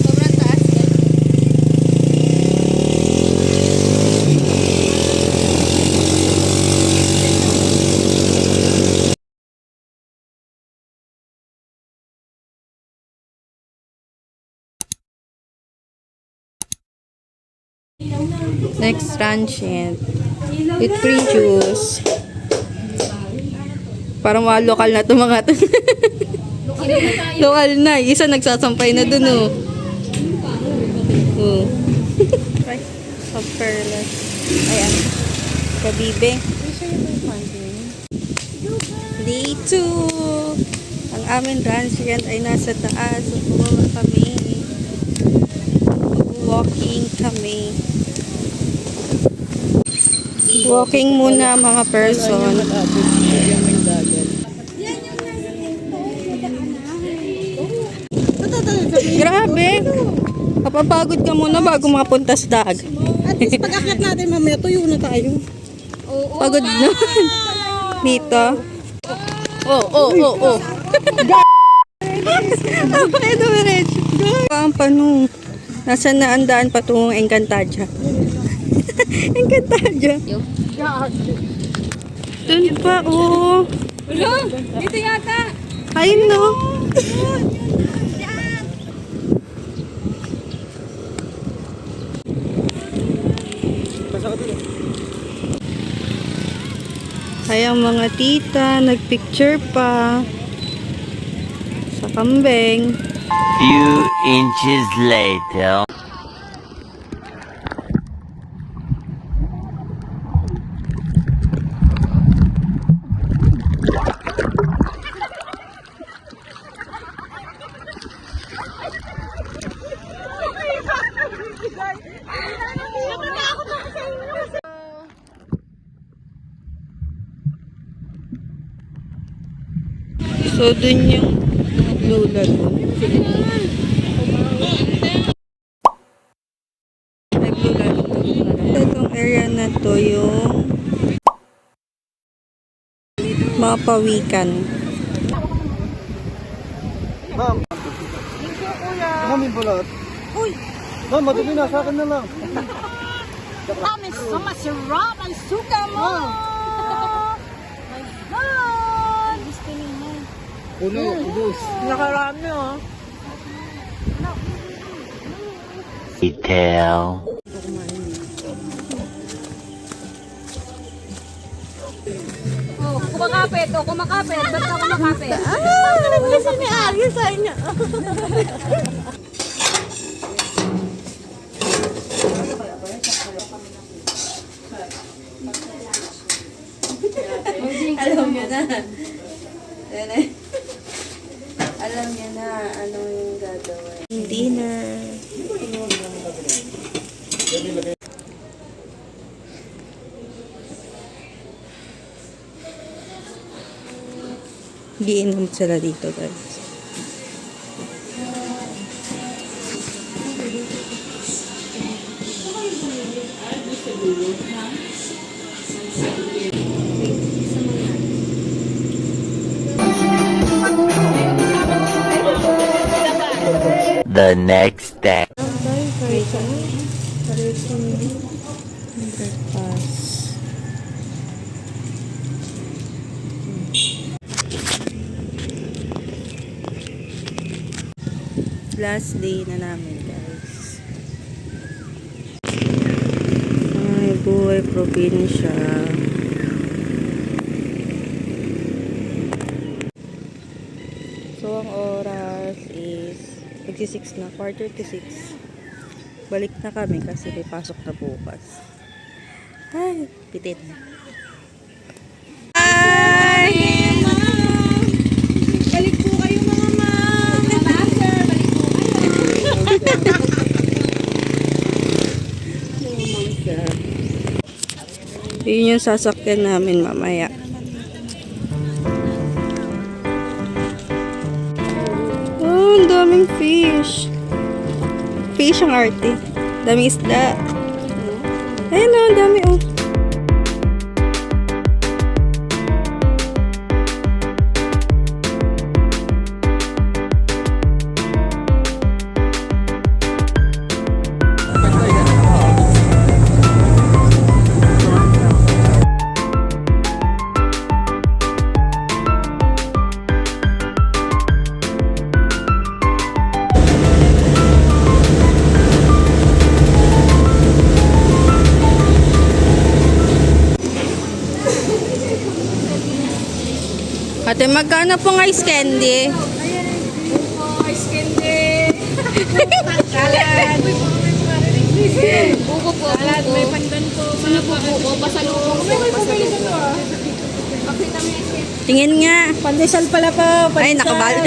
Sobrang taas yan. Next transient with free juice. Parang mga lokal na ito mga ito. Lokal na. Isa nagsasampay na dun oh. Oh. Of Perlas. Ayan. Kabibe. Day 2. Ang aming transient ay nasa taas. So, bumaba kami. Walking kami. Walking muna mga person. Grabe. Kapapagod ka muna bago makapunta sa dag. At least pag-akyat natin mamaya, tuyo na tayo. Pagod na. Dito. Oh. Okay, dumiretso. Ang panong. Nasaan na ang daan patungong Encantadia? Encantadia. Doon pa, oh. Dito yata. Ayun, no. Ay, ang mga tita, nagpicture pa sa kambing. Few inches later. So, dun yung lula dun. Ay, lula dun. Itong area na to yung mga pawikan. Ma'am. Ma'am, yung balot. Uy! Ma'am, madali na. Sa akin na lang. Kami sa masarap ang suka mo! My God! Gusto niyo. Puno, ubus. Nakarami oh. Detail. Oh, kumakapit. Oh, kumakapit. Ba't ka kumakapit? Nagpisa ni Ariel sa inyo. Alam niya na. Alam niya na ano yung gagawin. Dinner. Giinom sila dito, guys. The next day. Last day na namin, guys. Ay, buhay probinsya. So, ang oras is magsi-6 na, 5:46. Balik na kami kasi may pasok na bukas. Ay, pitit. Hi! Balik po kayo mga ma'am. Balik po kayo. Yun yung sasakyan namin mamaya. Oh, ang daming fish. Fish ang arte. Daming isda. Ayun na, ang dami oh. Ate, magkano pong ice candy? Ice candy. Salad. Buko po. Salad. May pandan po. Mga buko. Pasalubong po. Pakita mo yung Tingin nga. pandesal pala po. Ay, nakabalo.